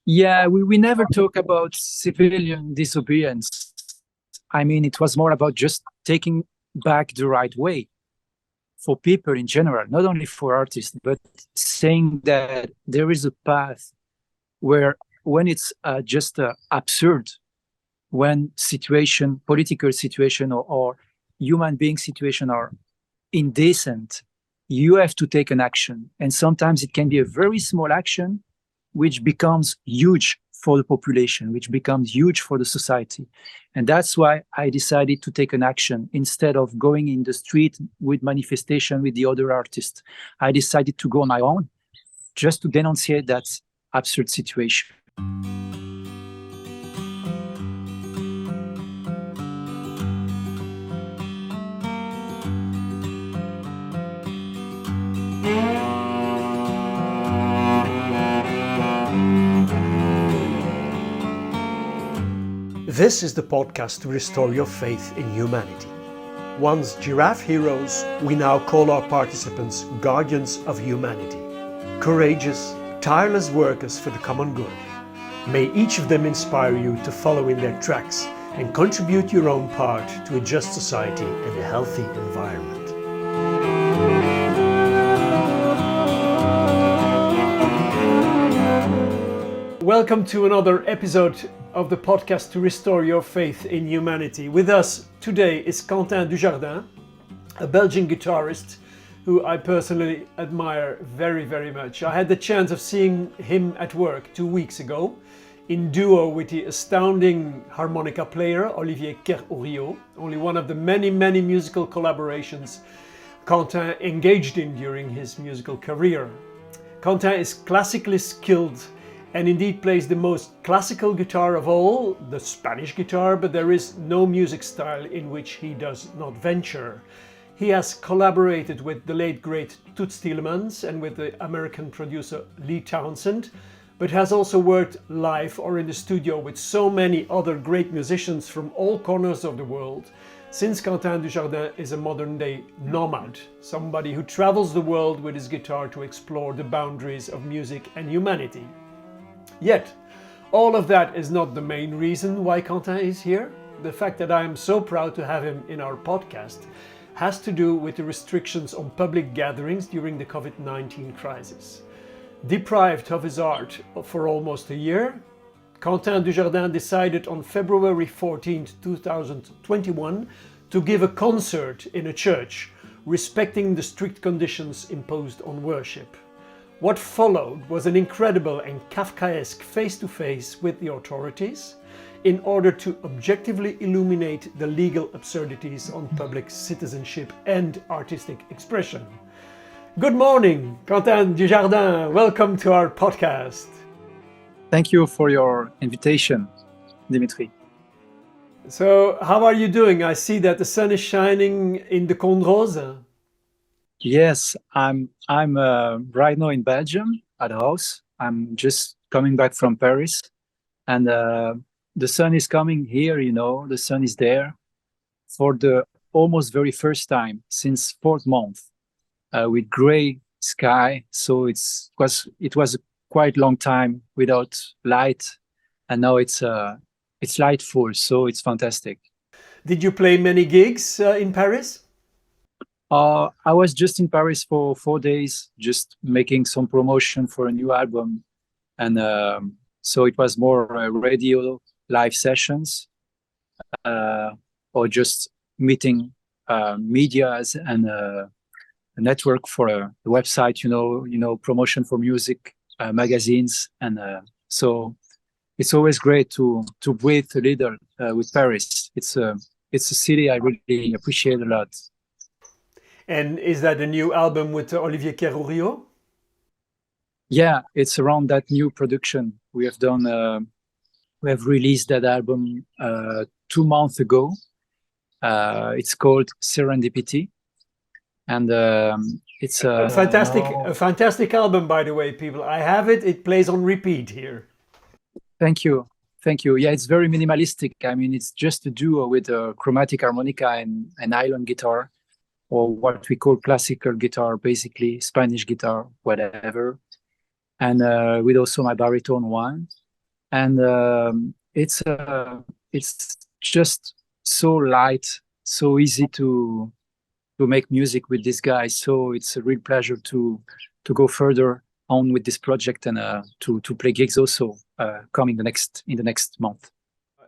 Yeah, we never talk about civilian disobedience. I mean, it was more about just taking back the right way for people in general, not only for artists, but saying that there is a path where when it's just absurd, when political situation or human being situation are indecent, you have to take an action. And sometimes it can be a very small action, which becomes huge for the population, which becomes huge for the society. And that's why I decided to take an action instead of going in the street with manifestation with the other artists. I decided to go on my own just to denunciate that absurd situation. This is the podcast to restore your faith in humanity. Once giraffe heroes, we now call our participants guardians of humanity. Courageous, tireless workers for the common good. May each of them inspire you to follow in their tracks and contribute your own part to a just society and a healthy environment. Welcome to another episode of the podcast to restore your faith in humanity. With us today is Quentin Dujardin, a Belgian guitarist who I personally admire very, very much. I had the chance of seeing him at work 2 weeks ago in duo with the astounding harmonica player Olivier Kerr-Ouriot, only one of the many, many musical collaborations Quentin engaged in during his musical career. Quentin is classically skilled and indeed plays the most classical guitar of all, the Spanish guitar, but there is no music style in which he does not venture. He has collaborated with the late great Toots Thielemans and with the American producer Lee Townsend, but has also worked live or in the studio with so many other great musicians from all corners of the world, since Quentin Dujardin is a modern day nomad, somebody who travels the world with his guitar to explore the boundaries of music and humanity. Yet, all of that is not the main reason why Quentin is here. The fact that I am so proud to have him in our podcast has to do with the restrictions on public gatherings during the COVID-19 crisis. Deprived of his art for almost a year, Quentin Dujardin decided on February 14, 2021 to give a concert in a church, respecting the strict conditions imposed on worship. What followed was an incredible and Kafkaesque face-to-face with the authorities in order to objectively illuminate the legal absurdities on public citizenship and artistic expression. Good morning, Quentin Dujardin. Welcome to our podcast. Thank you for your invitation, Dimitri. So, how are you doing? I see that the sun is shining in the Côte Rose. Yes, I'm right now in Belgium at the house. I'm just coming back from Paris, and the sun is coming here. The sun is there for the almost very first time since 4th month, with gray sky. So it was a quite long time without light, and now it's lightful. So it's fantastic. Did you play many gigs in Paris? I was just in Paris for 4 days, just making some promotion for a new album. And so it was more radio live sessions or just meeting medias and a network for a website, promotion for music, magazines. And so it's always great to breathe a little with Paris. It's a city I really appreciate a lot. And is that a new album with Olivier Kerr-Ouriot? Yeah, it's around that new production we have done. We have released that album 2 months ago. It's called Serendipity, and it's a fantastic album, by the way, people. I have it. It plays on repeat here. Thank you. Yeah, it's very minimalistic. I mean, it's just a duo with a chromatic harmonica and an nylon guitar, or what we call classical guitar, basically Spanish guitar, whatever. And with also my baritone one. and it's just so light, so easy to make music with this guy. So it's a real pleasure to go further on with this project and to play gigs also coming in the next month.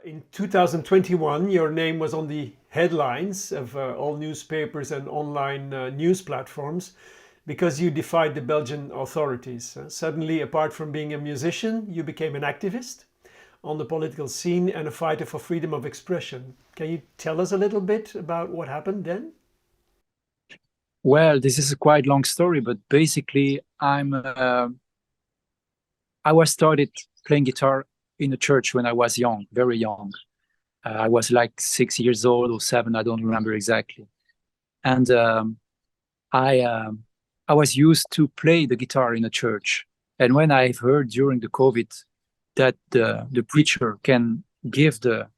In 2021, your name was on the headlines of all newspapers and online news platforms because you defied the Belgian authorities. Suddenly, apart from being a musician, you became an activist on the political scene and a fighter for freedom of expression. Can you tell us a little bit about what happened then? Well, this is a quite long story, but basically, I was started playing guitar in a church when I was young, very young. I was like 6 years old or 7, I don't remember exactly. And I I was used to play the guitar in a church. And when I've heard during the COVID that the preacher can give the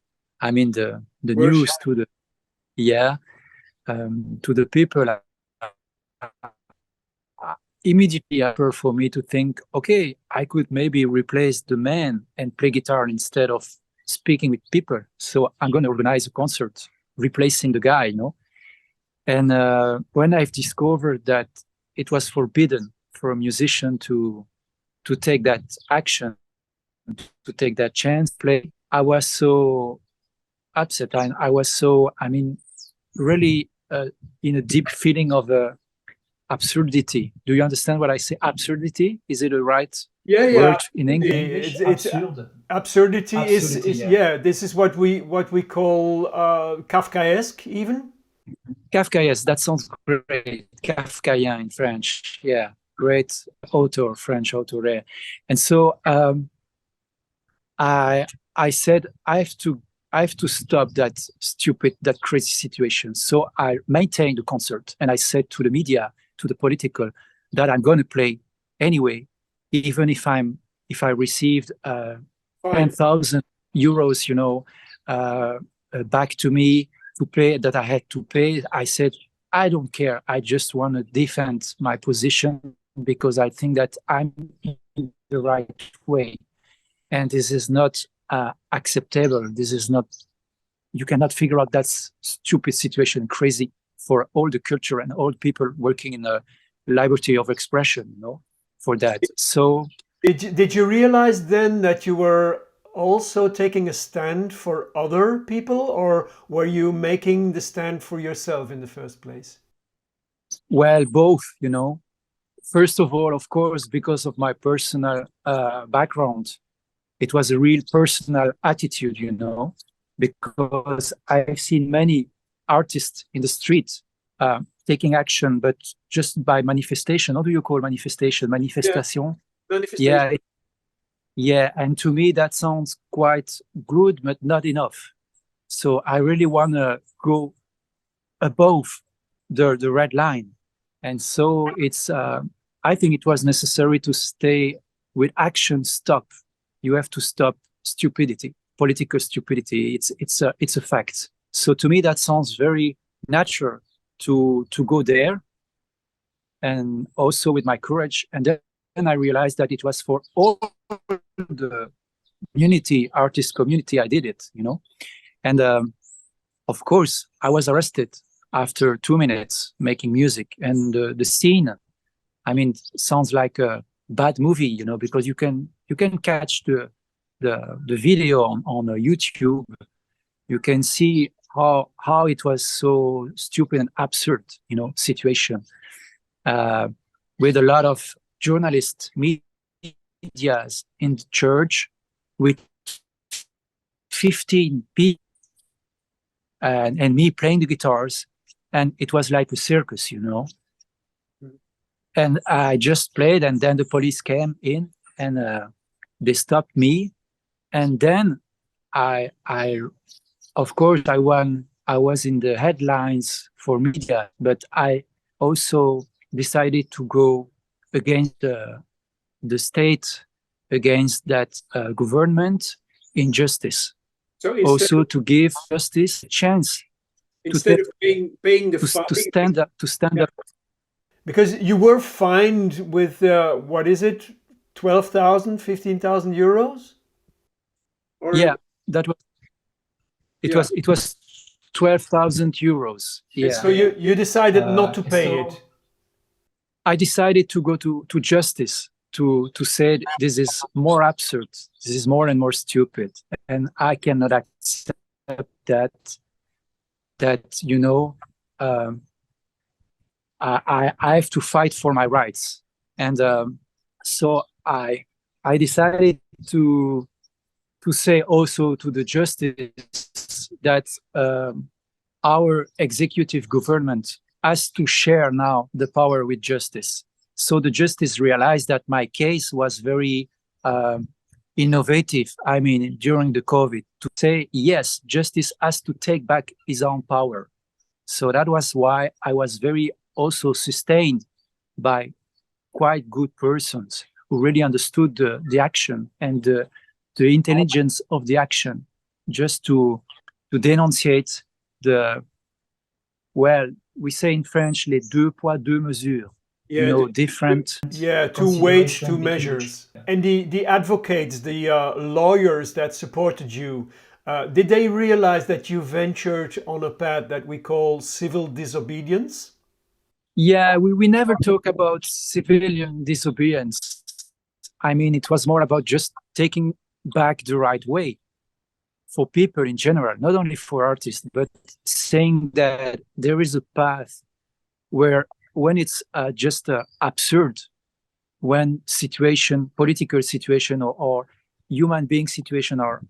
news to the to the people, immediately occurred for me to think, okay, I could maybe replace the man and play guitar instead of speaking with people. So I'm going to organize a concert replacing the guy, you know. And when I've discovered that it was forbidden for a musician to take that action, to take that chance, play, I was so upset. I was so, really in a deep feeling of absurdity. Do you understand what I say? Absurdity? Is it a right word in English? It's absurdity is yeah. This is what we call Kafkaesque even. Kafkaesque, that sounds great. Kafkaien in French, yeah, great author, French author there. And so I said I have to stop that crazy situation. So I maintained the concert, and I said to the media, to the political, that I'm going to play anyway, even if I received 10,000 euros, you know, back to me to play, that I had to pay. I said, I don't care. I just want to defend my position because I think that I'm in the right way. And this is not acceptable. This is not, you cannot figure out that stupid situation, crazy for all the culture and all people working in the liberty of expression, you know, for that. So did you realize then that you were also taking a stand for other people, or were you making the stand for yourself in the first place? Well, both, you know. First of all, of course, because of my personal background, it was a real personal attitude, you know, because I've seen many artists in the street taking action, but just by manifestation. How do you call manifestation? Manifestation? Yeah. Yeah, and to me that sounds quite good, but not enough. So I really want to go above the red line. And so it's, I think it was necessary to stay with action. Stop. You have to stop stupidity, political stupidity. It's a fact. So to me, that sounds very natural to go there, and also with my courage. And then I realized that it was for all the artist community. I did it, you know. And of course, I was arrested after 2 minutes making music. And the scene, I mean, sounds like a bad movie, you know, because you can catch the video on YouTube. You can see how it was so stupid and absurd, you know, situation with a lot of journalists, medias in the church with 15 people and me playing the guitars, and it was like a circus, you know. And I just played, and then the police came in and they stopped me. And then of course, I was in the headlines for media, but I also decided to go against the state, against that government injustice. So also to give justice a chance instead of paying the fine, to stand up. Because you were fined with what is it, 12,000, 15,000 euros? Or Yeah, that was it was 12,000 euros. Yeah. so you decided not to pay so it. I decided to go to justice to say this is more absurd, this is more and more stupid, and I cannot accept that I have to fight for my rights, and so I decided to say also to the justice that our executive government has to share now the power with justice. So the justice realized that my case was very innovative. I mean, during the COVID, to say, yes, justice has to take back his own power. So that was why I was very also sustained by quite good persons who really understood the action and the intelligence of the action, just to denunciate the, well, we say in French, les deux poids, deux mesures. Different. Two weights, two measures. And the advocates, the lawyers that supported you, did they realize that you ventured on a path that we call civil disobedience? Yeah, we never talk about civilian disobedience. I mean, it was more about just taking back the right way for people in general, not only for artists, but saying that there is a path where when it's just absurd, when political situation or human being situation are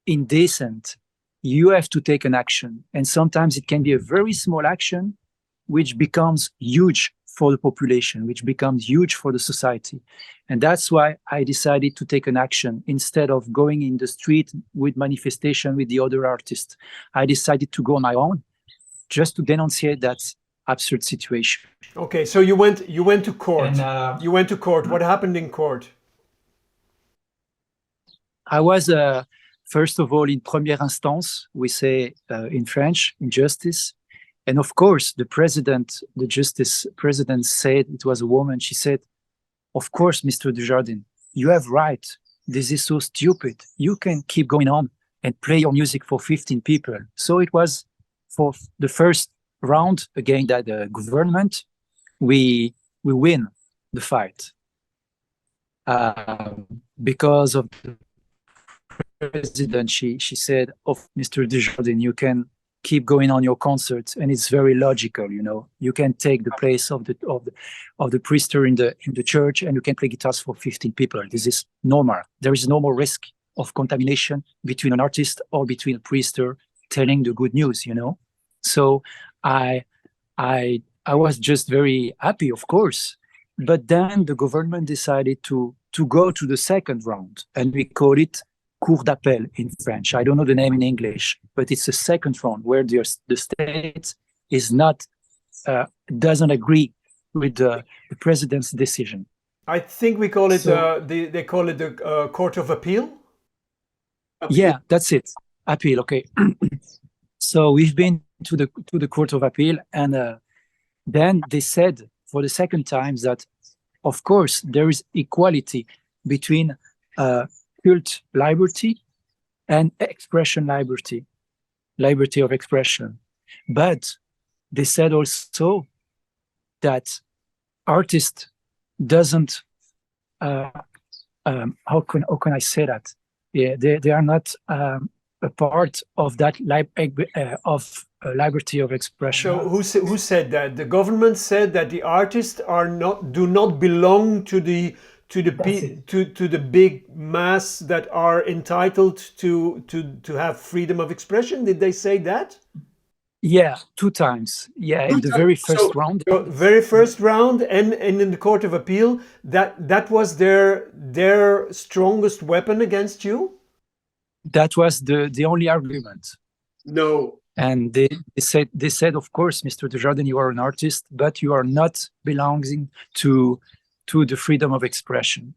indecent, you have to take an action. And sometimes it can be a very small action, which becomes huge for the population, which becomes huge for the society. And that's why I decided to take an action. Instead of going in the street with manifestation with the other artists, I decided to go on my own, just to denunciate that absurd situation. Okay, so you went to court. You went to court. What happened in court? I was, first of all, in première instance, we say in French, in justice. And of course, the justice president said, it was a woman, she said, of course, Mr. Dujardin, you have right. This is so stupid. You can keep going on and play your music for 15 people. So it was for the first round against that government, we win the fight. Because of the president, she said, "Of Mr. Dujardin, you can keep going on your concerts, and it's very logical. You can take the place of the priester in the church, and you can play guitars for 15 people. This is normal. There is no more risk of contamination between an artist or between a priester telling the good news. So I was just very happy, of course. But then the government decided to go to the second round, and we call it Cour d'appel in French. I don't know the name in English, but it's a second round where the state is not doesn't agree with the president's decision. I think we call it they call it the Court of Appeal. Yeah, that's it. Appeal. Okay. So we've been to the Court of Appeal, and then they said for the second time that, of course, there is equality between cult liberty and expression liberty of expression. But they said also that artist doesn't, how can I say that? Yeah, they are not a part of that liberty of expression. So who said that? The government said that the artists do not belong to the big mass that are entitled to have freedom of expression. Did they say that? Yeah, 2 times. Yeah, in the very first round. Very first round, and in the Court of Appeal, that was their strongest weapon against you? That was the only argument. No. And they said, of course, Mr. Dujardin, you are an artist, but you are not belonging to the freedom of expression.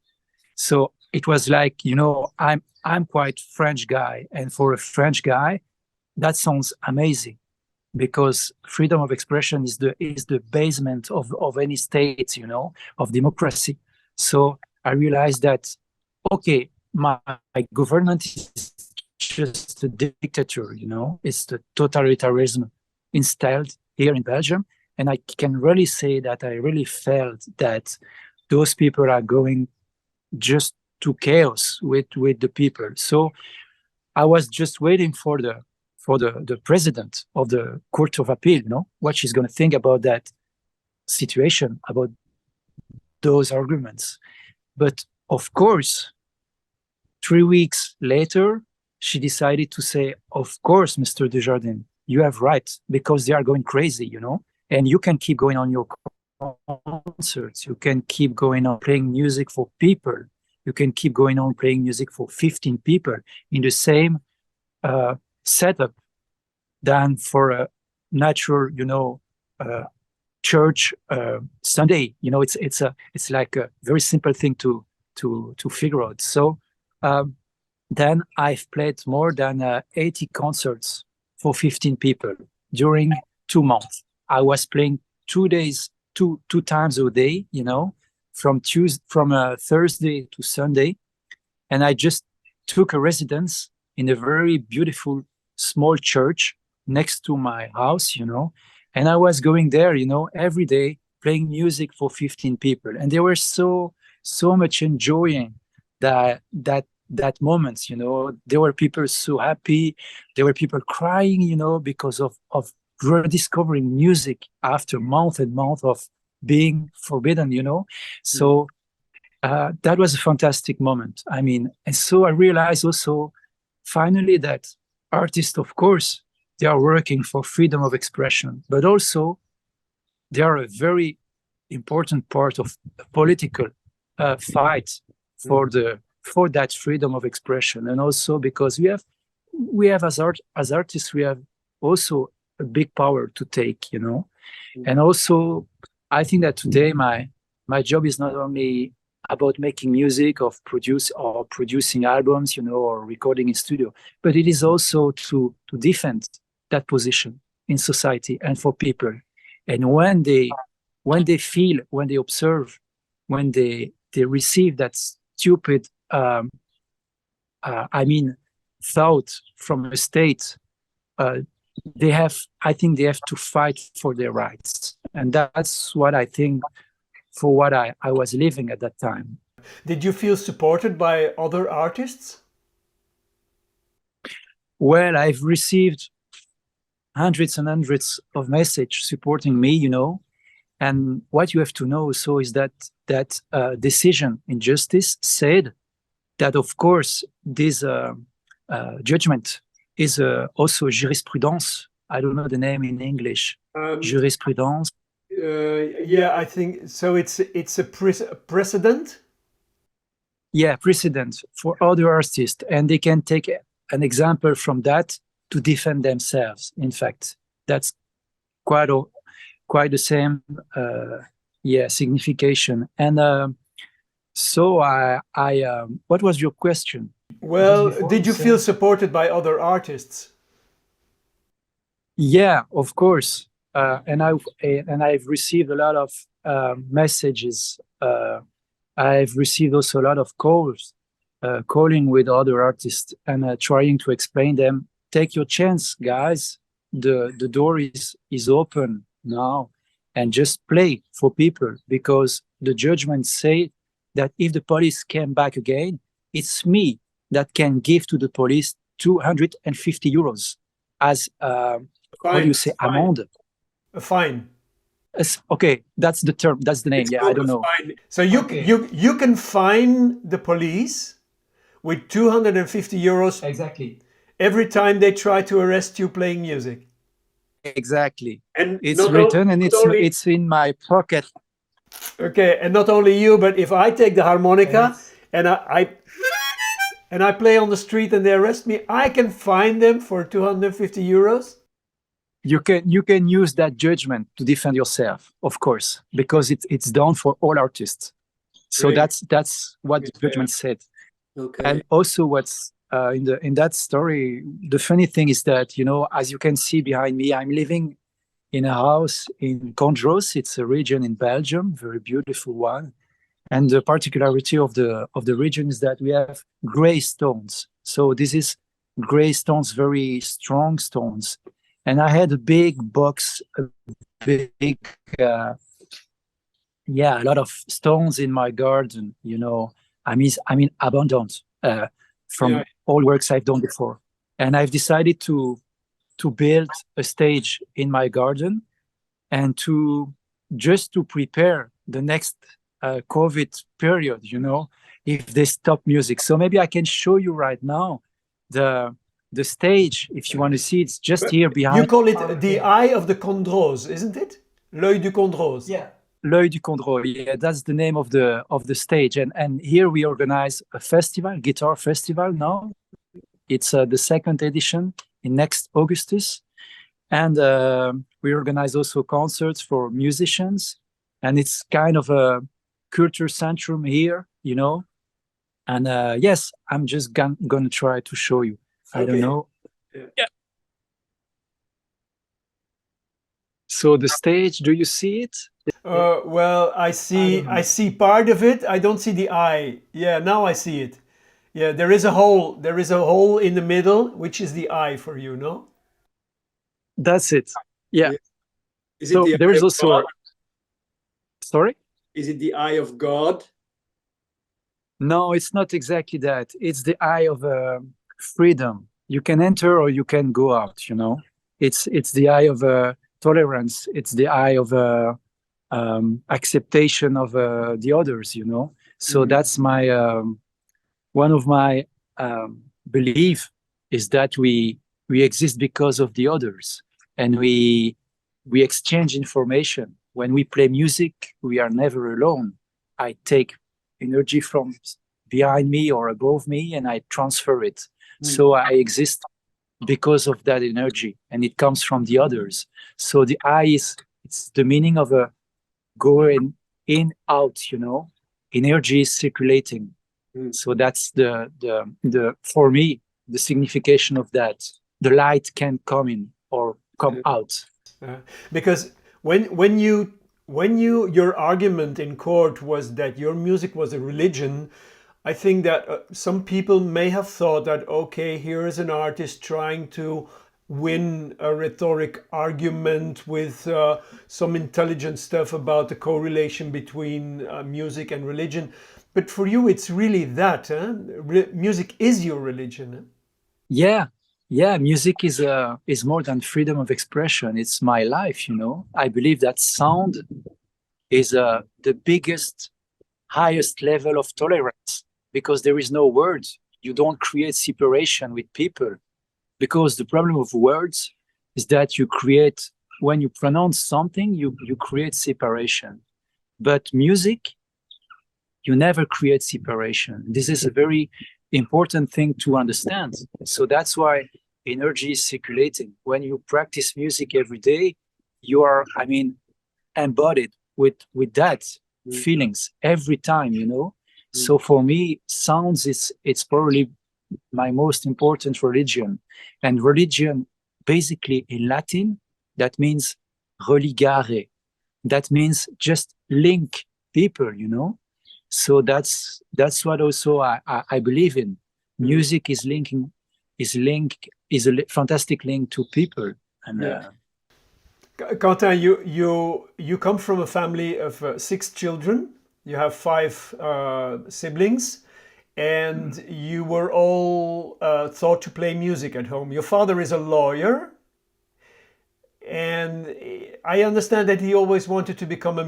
So it was like, I'm quite French guy, and for a French guy, that sounds amazing, because freedom of expression is the basement of any state, of democracy. So I realized that, okay, my government is just a dictator, you know, it's the totalitarianism installed here in Belgium. And I can really say that I really felt that those people are going just to chaos with the people. So I was just waiting for the president of the Court of Appeal, you know, what she's going to think about that situation, about those arguments. But of course, 3 weeks later, she decided to say, of course, Mr. Dujardin, you have right, because they are going crazy, you know, and you can keep going on your concerts, you can keep going on playing music for people, you can keep going on playing music for 15 people in the same setup than for a natural, you know, church Sunday. You know, it's like a very simple thing to figure out. So then I've played more than 80 concerts for 15 people during 2 months. I was playing 2 days, two times a day, you know, from Thursday to Sunday. And I just took a residence in a very beautiful small church next to my house, you know, and I was going there, you know, every day playing music for 15 people. And they were so much enjoying that moments, you know. There were people so happy, there were people crying, you know, because of rediscovering music after month and month of being forbidden, you know. So that was a fantastic moment. I mean, and so I realized also finally that artists, of course, they are working for freedom of expression, but also they are a very important part of a political fight for that freedom of expression. And also because we have as artists, we have also a big power to take, you know. And also I think that today my job is not only about making music, of producing albums, you know, or recording in studio, but it is also to defend that position in society and for people. And when they feel, when they observe, when they receive that stupid thought from a state, I think they have to fight for their rights. And that's what I think for what I was living at that time. Did you feel supported by other artists? Well, I've received hundreds and hundreds of messages supporting me, you know. And what you have to know also is that decision in justice said that, of course, this judgment is also jurisprudence. I don't know the name in English. Jurisprudence. Yeah, I think so. It's a precedent. Yeah, precedent for other artists, and they can take an example from that to defend themselves. In fact, that's quite the same signification. And so I what was your question? Well, did you feel supported by other artists? Yeah, of course. And I've received a lot of messages. I've received also a lot of calls, calling with other artists and trying to explain them. Take your chance, guys. The door is open now, and just play for people, because the judgment say that if the police came back again, it's me that can give to the police 250 euros as what do you say, amende? A fine. Okay, that's the term. That's the name. It's I don't know. Fine. So you can fine the police with 250 euros Exactly. every time they try to arrest you playing music. Exactly. And it's written and it's in my pocket. Okay, and not only you, but if I take the harmonica and I play on the street and they arrest me, I can fine them for 250 euros. You can use that judgment to defend yourself, of course, because it's done for all artists. So Great. that's what the judgment said. Okay. And also what's in that story, the funny thing is that, you know, as you can see behind me, I'm living in a house in Condros. It's a region in Belgium, very beautiful one. And the particularity of the region is that we have gray stones. So this is gray stones, very strong stones. And I had a big box, a big, a lot of stones in my garden, I mean abundant from all works I've done before. And I've decided to build a stage in my garden and to prepare the next COVID period, if they stop music. So maybe I can show you right now the stage, if you want to see. It's just here behind. You call it the Eye of the Condrose, isn't it? L'œil du Condrose. Yeah. L'œil du Condrose. Yeah, that's the name of the stage. And here we organize a festival, guitar festival now. It's the second edition in next Augustus. And we organize also concerts for musicians. And it's kind of a culture centrum here, And yes, I'm just gonna try to show you. I don't know. Yeah. So the stage, do you see it? Well, I see part of it. I don't see the eye. Yeah, now I see it. Yeah, there is a hole. There is a hole in the middle, which is the eye for you, no? That's it. Yeah. Is it the there eye is of also. God? Sorry? Is it the eye of God? No, it's not exactly that. It's the eye of freedom. You can enter or you can go out. It's the eye of tolerance. It's the eye of acceptation of the others. So that's my one of my belief is that we exist because of the others, and we exchange information. When we play music, we are never alone. I take energy from behind me or above me and I transfer it. So I exist because of that energy, and it comes from the others. So the eye it's the meaning of a going in, out, energy is circulating. So that's the for me, the signification of that. The light can come in or come out. Because when your argument in court was that your music was a religion, I think that some people may have thought that, okay, here is an artist trying to win a rhetoric argument with some intelligent stuff about the correlation between music and religion. But for you, it's really that, huh? Music is your religion. Huh? Yeah, music is more than freedom of expression. It's my life, I believe that sound is the biggest, highest level of tolerance, because there is no words. You don't create separation with people, because the problem of words is that you create, when you pronounce something, you create separation. But music, you never create separation. This is a very important thing to understand. So that's why energy is circulating. When you practice music every day, you are, embodied with that feelings every time, So for me, sounds it's probably my most important religion. And religion, basically in Latin, that means religare. That means just link people, So that's what also I believe in. Music is a fantastic link to people. And Quentin, you come from a family of 6 children. You have 5 siblings, and you were all taught to play music at home. Your father is a lawyer, and I understand that he always wanted to become a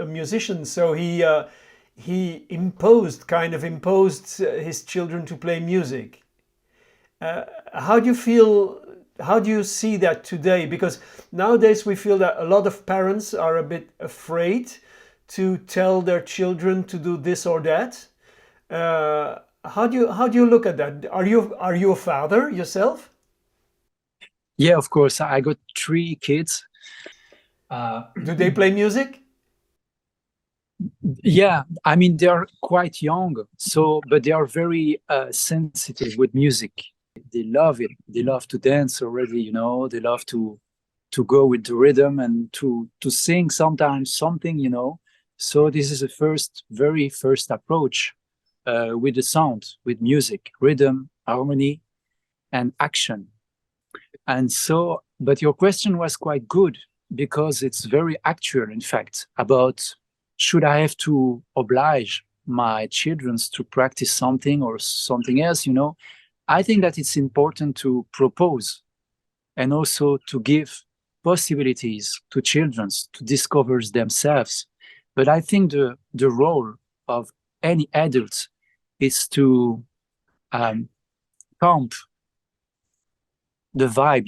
musician. So he imposed his children to play music. How do you feel? How do you see that today? Because nowadays we feel that a lot of parents are a bit afraid to tell their children to do this or that. How do you look at that? Are you a father yourself? Yeah, of course. I got 3 kids. Do they play music? Yeah, they are quite young, but they are very sensitive with music. They love it. They love to dance already, They love to go with the rhythm and to sing sometimes something, So this is the very first approach with the sound, with music, rhythm, harmony. and action. And so, but your question was quite good because it's very actual, in fact, about should I have to oblige my children to practice something or something else, I think that it's important to propose and also to give possibilities to children to discover themselves. But I think the role of any adult is to pump the vibe,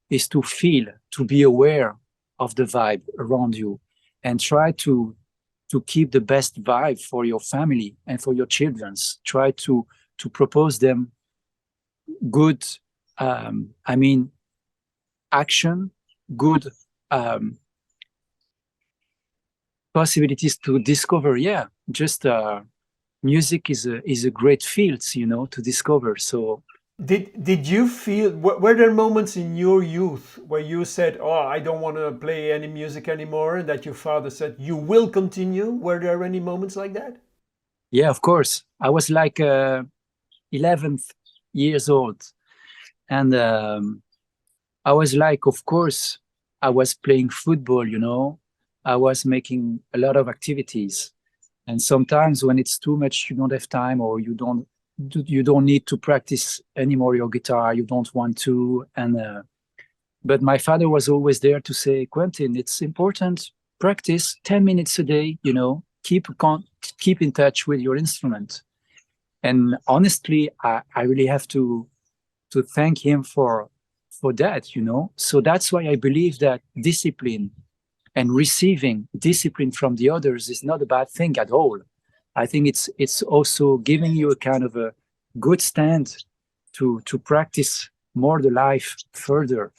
is to feel, to be aware of the vibe around you and try to keep the best vibe for your family and for your children. Try to propose them good, action, good possibilities to discover. Yeah, just music is a great field, to discover. So did you feel, were there moments in your youth where you said, oh, I don't want to play any music anymore, and that your father said, you will continue? Were there any moments like that? Yeah, of course. I was like 11 years old, and I was like, of course, I was playing football, I was making a lot of activities. And sometimes when it's too much, you don't have time, or you don't need to practice anymore your guitar, you don't want to. And but my father was always there to say, Quentin, it's important, practice 10 minutes a day, keep in touch with your instrument. And honestly, I really have to thank him for that, So that's why I believe that discipline and receiving discipline from the others is not a bad thing at all. I think it's also giving you a kind of a good stand to practice more the life further,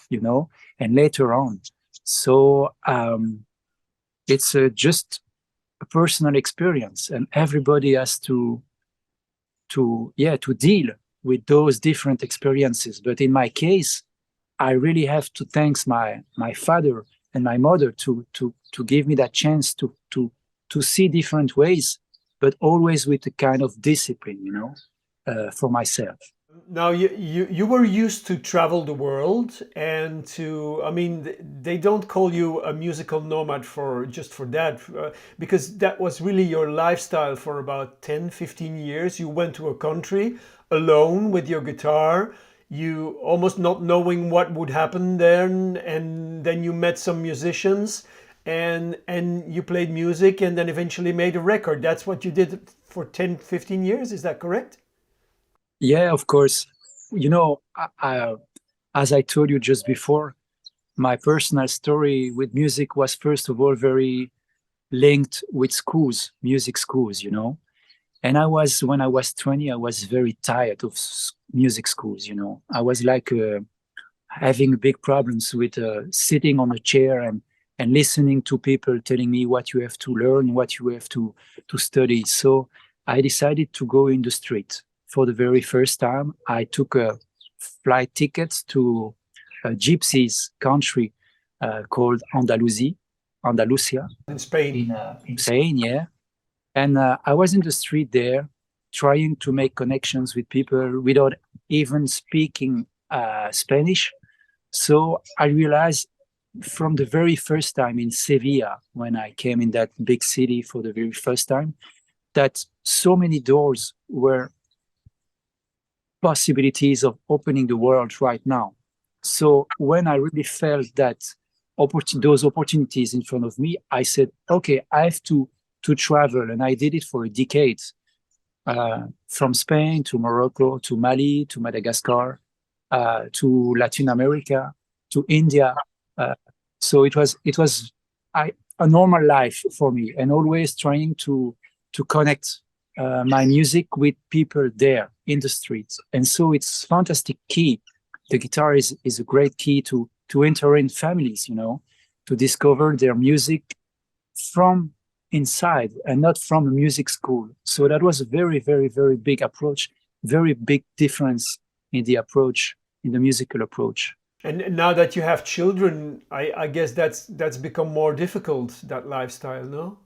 and later on. So it's just a personal experience, and everybody has to deal with those different experiences. But in my case, I really have to thank my father and my mother to give me that chance to see different ways, but always with a kind of discipline, for myself. Now, you were used to travel the world and they don't call you a musical nomad just for that, because that was really your lifestyle for about 10, 15 years. You went to a country alone with your guitar, you almost not knowing what would happen there, and then you met some musicians and you played music and then eventually made a record. That's what you did for 10, 15 years, is that correct? Yeah, of course. As I told you just before, my personal story with music was first of all very linked with schools, music schools, And when I was 20, I was very tired of music schools, I was like having big problems with sitting on a chair and listening to people telling me what you have to learn, what you have to study. So I decided to go in the street. For the very first time, I took a flight ticket to a gypsies country called Andalusia. In Spain. In Spain, yeah. And I was in the street there, trying to make connections with people without even speaking Spanish. So I realized from the very first time in Sevilla, when I came in that big city for the very first time, that so many doors were possibilities of opening the world right now. So when I really felt that those opportunities in front of me, I said, okay, I have to travel. And I did it for a decade, from Spain to Morocco, to Mali, to Madagascar, to Latin America, to India. So it was a normal life for me, and always trying to connect my music with people there in the streets. And so it's fantastic key. The guitar is a great key to enter in families, to discover their music from inside and not from a music school. So that was a very, very, very big approach, very big difference in the approach, in the musical approach. And now that you have children, I guess that's become more difficult, that lifestyle, no?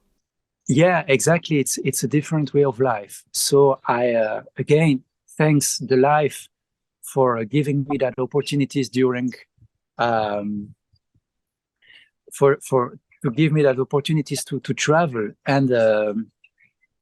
Yeah, exactly. It's a different way of life. So I again thanks the life for giving me that opportunities during to give me that opportunities to travel. And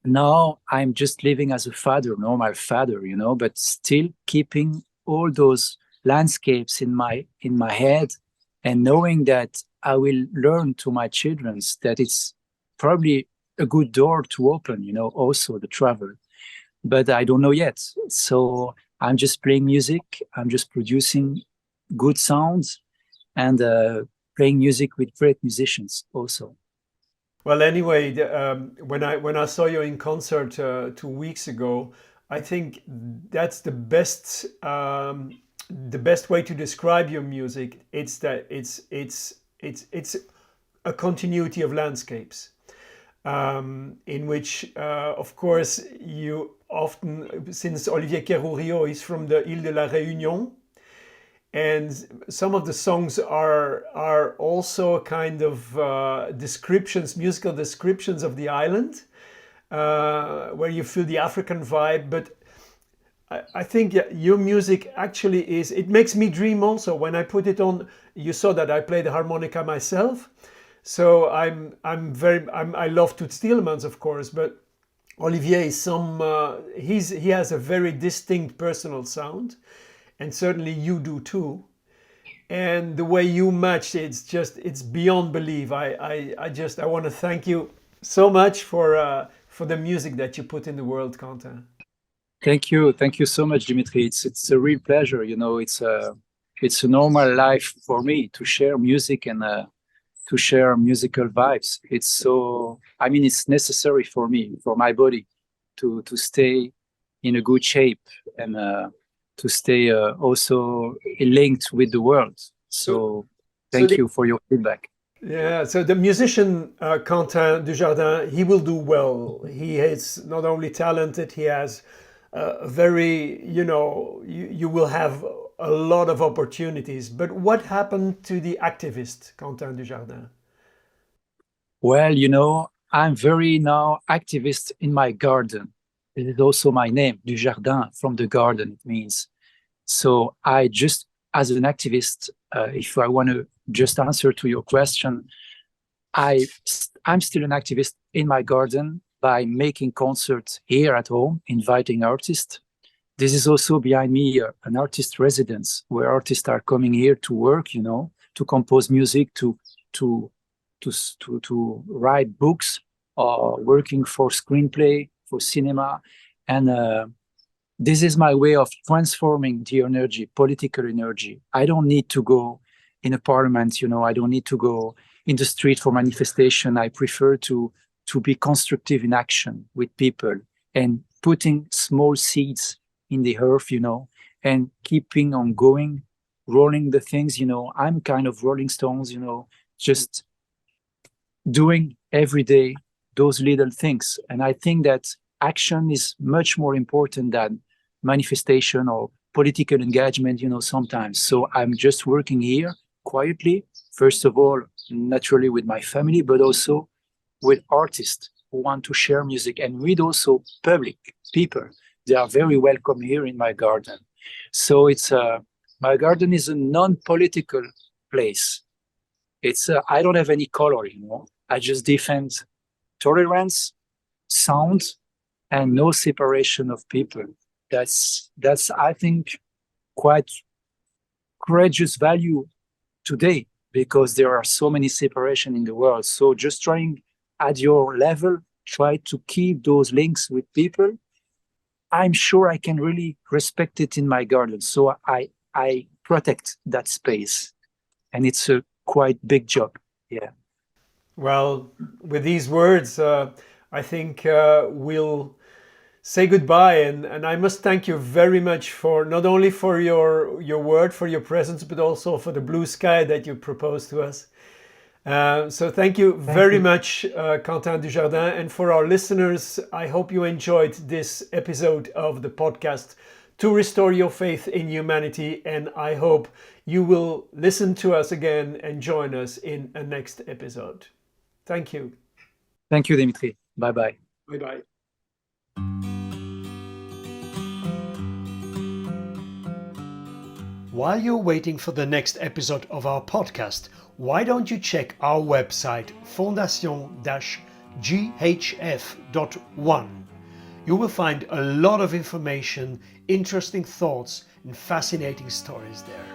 now I'm just living as a father, normal father, but still keeping all those landscapes in my head, and knowing that I will learn to my children that it's probably a good door to open, also the travel. But I don't know yet. So I'm just playing music. I'm just producing good sounds, and playing music with great musicians also. Well, anyway, when I saw you in concert 2 weeks ago, I think that's the best way to describe your music. It's that it's a continuity of landscapes, in which, of course, you often, since Olivier Kerrourio is from the Île de la Réunion, and some of the songs are also kind of musical descriptions of the island, where you feel the African vibe. But I think your music actually it makes me dream also. When I put it on, you saw that I play the harmonica myself. So I love Toots Thielemans, of course, but Olivier is he has a very distinct personal sound. And certainly you do too. And the way you match it's beyond belief. I want to thank you so much for the music that you put in the world, Quentin. Thank you so much, Dimitri. It's a real pleasure. It's a normal life for me to share music and to share musical vibes. It's necessary for me, for my body, to stay in a good shape, and to stay also linked with the world. So thank you for your feedback. Yeah, so the musician Quentin Dujardin, he will do well. He is not only talented, he has a very, you will have a lot of opportunities. But what happened to the activist Quentin Dujardin? Well, I'm very now activist in my garden. It is also my name, Dujardin, from the garden, it means. So I just, as an activist, if I want to just answer to your question, I'm still an activist in my garden by making concerts here at home, inviting artists. This is also behind me an artist residence where artists are coming here to work, to compose music, to write books, or working for screenplay, for cinema. And this is my way of transforming the energy, political energy. I don't need to go in a parliament, I don't need to go in the street for manifestation. I prefer to be constructive in action with people, and putting small seeds in the earth, and keeping on going, rolling the things, I'm kind of Rolling Stones, just doing every day those little things. And I think that action is much more important than manifestation or political engagement, sometimes. So I'm just working here quietly, first of all, naturally with my family, but also with artists who want to share music, and with also public people. They are very welcome here in my garden. So my garden is a non-political place. I don't have any color, I just defend tolerance, sound, and no separation of people. That's I think quite courageous value today, because there are so many separation in the world. So just trying at your level, try to keep those links with people. I'm sure I can really respect it in my garden. So I protect that space, and it's a quite big job. Yeah. Well, with these words, I think we'll say goodbye, and I must thank you very much for not only for your word, for your presence, but also for the blue sky that you proposed to us. So thank you very much, Quentin Dujardin. And for our listeners, I hope you enjoyed this episode of the podcast To Restore Your Faith in Humanity. And I hope you will listen to us again and join us in a next episode. Thank you. Thank you, Dimitri. Bye-bye. Bye-bye. While you're waiting for the next episode of our podcast, why don't you check our website fondation-ghf.one. You will find a lot of information, interesting thoughts and fascinating stories there.